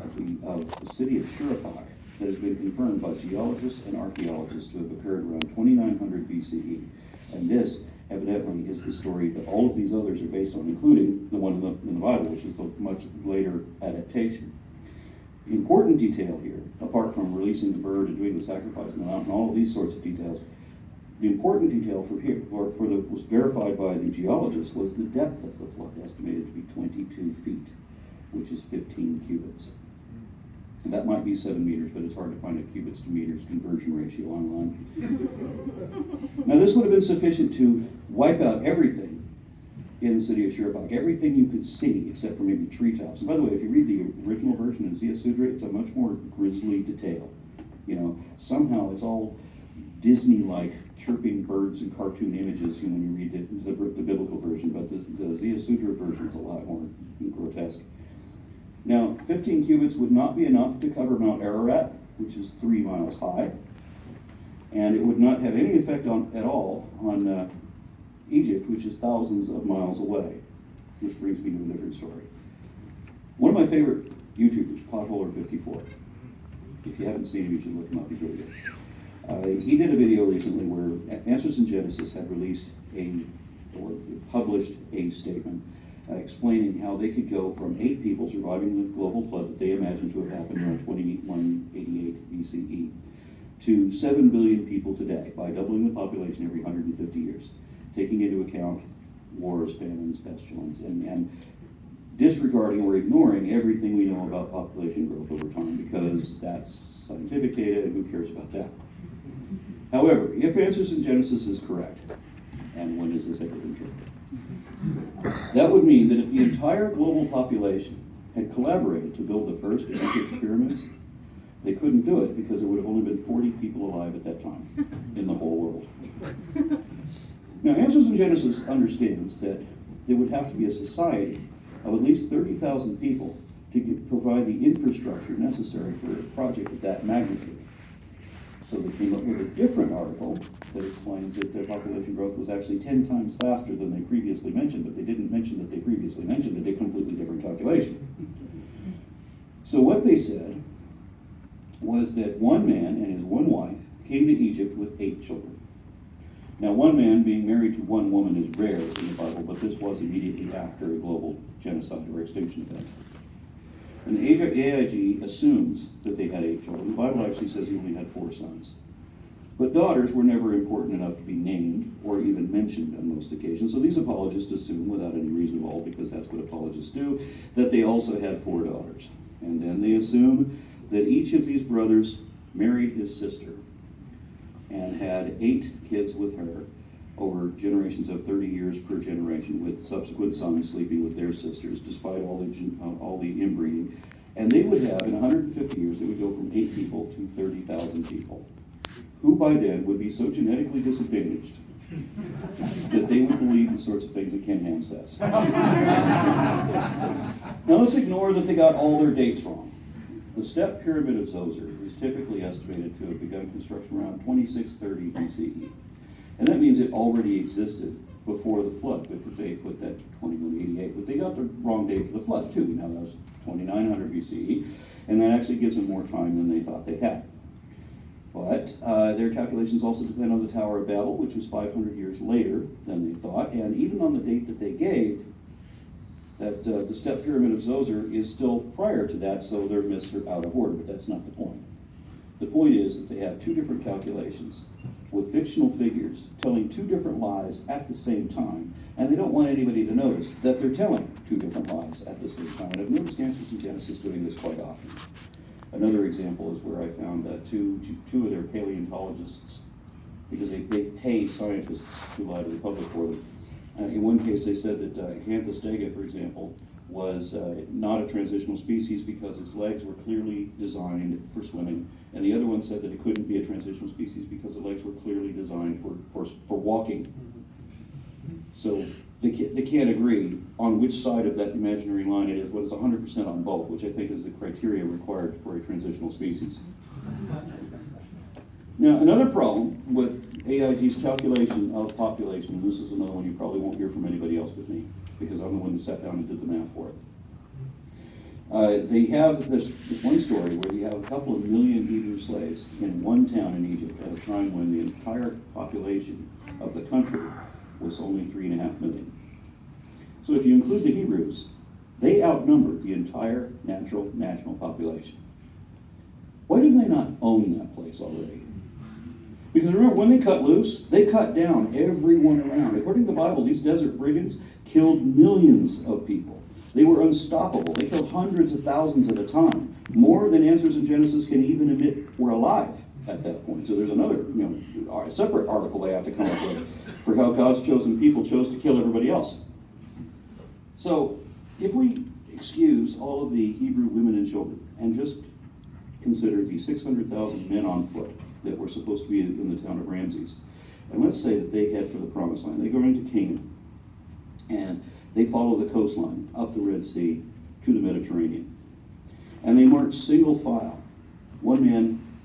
of the city of Shuruppak that has been confirmed by geologists and archaeologists to have occurred around 2900 BCE. And this, evidently, is the story that all of these others are based on, including the one in the Bible, which is a much later adaptation. The important detail here, apart from releasing the bird and doing the sacrifice on the mountain, all of these sorts of details, the important detail was verified by the geologists was the depth of the flood, estimated to be 22 feet, which is 15 cubits. And that might be 7 meters, but it's hard to find a cubits to meters conversion ratio online. Now, this would have been sufficient to wipe out everything in the city of Shuruppak, everything you could see except for maybe treetops. And by the way, if you read the original version in Ziusudra, it's a much more grisly detail. Somehow it's all Disney-like chirping birds and cartoon images when you read the biblical version, but the Ziusudra version is a lot more grotesque. Now, 15 cubits would not be enough to cover Mount Ararat, which is 3 miles high, and it would not have any effect at all on Egypt, which is thousands of miles away, which brings me to a different story. One of my favorite YouTubers, Potholer54, if you haven't seen him, you should look him up, he's really good. He did a video recently where Answers in Genesis had published a statement explaining how they could go from 8 people surviving the global flood that they imagined to have happened around 2188 BCE to 7 billion people today by doubling the population every 150 years, taking into account wars, famines, pestilence, and disregarding or ignoring everything we know about population growth over time, because that's scientific data and who cares about that. However, if Answers in Genesis is correct, and when is this ever been true? That would mean that if the entire global population had collaborated to build the first Egypt's pyramids, they couldn't do it because there would have only been 40 people alive at that time in the whole world. Now, Answers in Genesis understands that there would have to be a society of at least 30,000 people to provide the infrastructure necessary for a project of that magnitude. So they came up with a different article that explains that their population growth was actually 10 times faster than they previously mentioned, but they didn't mention that they previously mentioned it, a completely different calculation. So what they said was that one man and his one wife came to Egypt with 8 children. Now, one man being married to one woman is rare in the Bible, but this was immediately after a global genocide or extinction event. And the AIG assumes that they had 8 children. The Bible actually says he only had 4 sons. But daughters were never important enough to be named or even mentioned on most occasions. So these apologists assume, without any reason at all, because that's what apologists do, that they also had 4 daughters. And then they assume that each of these brothers married his sister and had 8 kids with her over generations of 30 years per generation, with subsequent sons sleeping with their sisters, despite all the inbreeding. And they would have, in 150 years, they would go from 8 people to 30,000 people, who by then would be so genetically disadvantaged that they would believe the sorts of things that Ken Ham says. Now let's ignore that they got all their dates wrong. The Step Pyramid of Zoser is typically estimated to have begun construction around 2630 BCE. And that means it already existed before the flood, because they put that 2188, but they got the wrong date for the flood too. Now that was 2900 BCE, and that actually gives them more time than they thought they had. But their calculations also depend on the Tower of Babel, which was 500 years later than they thought, and even on the date that they gave, that the Step Pyramid of Zoser is still prior to that, so their myths are out of order, but that's not the point. The point is that they have 2 different calculations with fictional figures telling 2 different lies at the same time, and they don't want anybody to notice that they're telling 2 different lies at the same time. And I've noticed Answers in Genesis doing this quite often. Another example is where I found two of their paleontologists, because they pay scientists to lie to the public for them. In one case, they said that Acanthostega, for example, was not a transitional species because its legs were clearly designed for swimming, and the other one said that it couldn't be a transitional species because the legs were clearly designed for walking. So they can't agree on which side of that imaginary line it is, but it's 100% on both, which I think is the criteria required for a transitional species. Now, another problem with AIG's calculation of population, and this is another one you probably won't hear from anybody else but me, because I'm the one that sat down and did the math for it. They have this one story where you have a couple of million Hebrew slaves in one town in Egypt at a time when the entire population of the country was only 3.5 million. So if you include the Hebrews, they outnumbered the entire national population. Why didn't they not own that place already? Because remember, when they cut loose, they cut down everyone around. According to the Bible, these desert brigands killed millions of people. They were unstoppable. They killed hundreds of thousands at a time, more than Answers in Genesis can even admit were alive at that point. So there's another, a separate article they have to come up with for how God's chosen people chose to kill everybody else. So if we excuse all of the Hebrew women and children and just consider the 600,000 men on foot that were supposed to be in the town of Ramses, and let's say that they head for the Promised Land, they go into Canaan, and they follow the coastline up the Red Sea to the Mediterranean, and they march single file,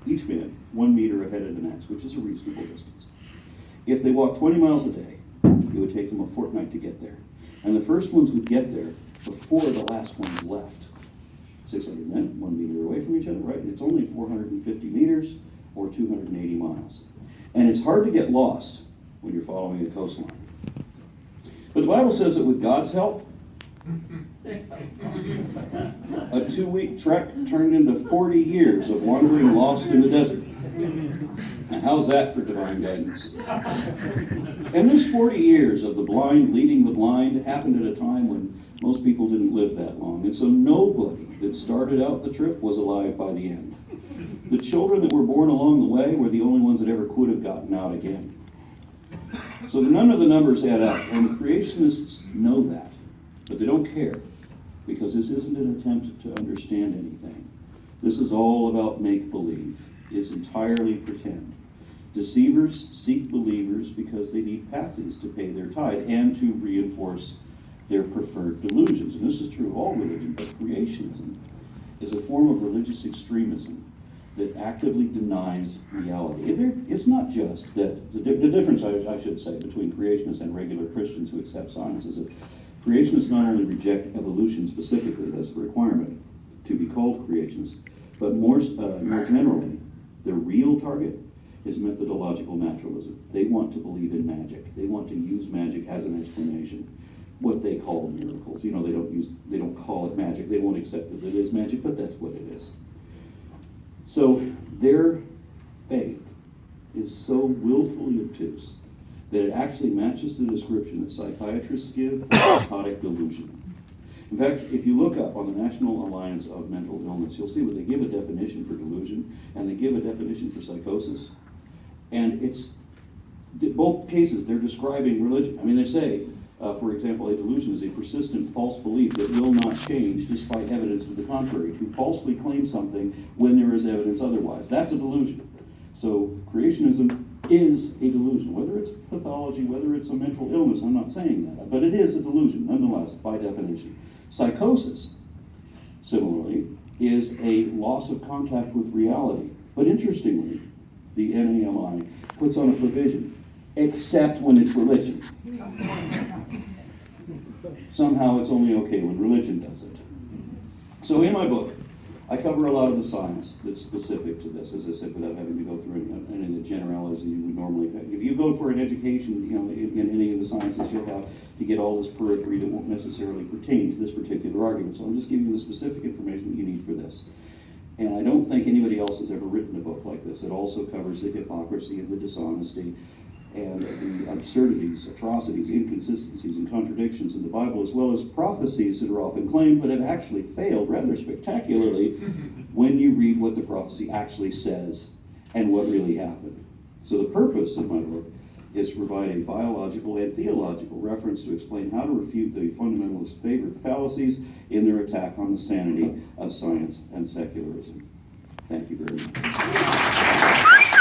each man 1 meter ahead of the next, which is a reasonable distance. If they walk 20 miles a day, it would take them a fortnight to get there, and the first ones would get there before the last ones left. 600 men, 1 meter away from each other, right? It's only 450 meters or 280 miles. And it's hard to get lost when you're following a coastline. But the Bible says that with God's help, a 2-week trek turned into 40 years of wandering lost in the desert. Now, how's that for divine guidance? And this 40 years of the blind leading the blind happened at a time when most people didn't live that long. And so nobody that started out the trip was alive by the end. The children that were born along the way were the only ones that ever could have gotten out again. So none of the numbers add up, and creationists know that, but they don't care, because this isn't an attempt to understand anything. This is all about make-believe. It's entirely pretend. Deceivers seek believers because they need patsies to pay their tithe and to reinforce their preferred delusions. And this is true of all religion, but creationism is a form of religious extremism that actively denies reality. It's not just that, the difference, I should say, between creationists and regular Christians who accept science is that creationists not only reject evolution specifically, that's a requirement to be called creationists, but more generally, their real target is methodological naturalism. They want to believe in magic. They want to use magic as an explanation. What they call miracles. They don't call it magic. They won't accept that it is magic, but that's what it is. So their faith is so willfully obtuse that it actually matches the description that psychiatrists give for psychotic delusion. In fact, if you look up on the National Alliance of Mental Illness, you'll see what they give a definition for delusion and they give a definition for psychosis. And it's both cases, they're describing religion. I mean, they say, for example, a delusion is a persistent false belief that will not change despite evidence to the contrary, to falsely claim something when there is evidence otherwise. That's a delusion. So creationism is a delusion, whether it's pathology, whether it's a mental illness, I'm not saying that, but it is a delusion nonetheless by definition. Psychosis, similarly, is a loss of contact with reality. But interestingly, the NAMI puts on a provision, except when it's religion. Somehow it's only okay when religion does it. So in my book, I cover a lot of the science that's specific to this, as I said, without having to go through any of the generalities you would normally have. If you go for an education, in any of the sciences, you'll have to get all this periphery that won't necessarily pertain to this particular argument. So I'm just giving you the specific information that you need for this. And I don't think anybody else has ever written a book like this. It also covers the hypocrisy and the dishonesty and the absurdities, atrocities, inconsistencies, and contradictions in the Bible, as well as prophecies that are often claimed but have actually failed rather spectacularly when you read what the prophecy actually says and what really happened. So the purpose of my book is to provide a biological and theological reference to explain how to refute the fundamentalists' favorite fallacies in their attack on the sanity of science and secularism. Thank you very much.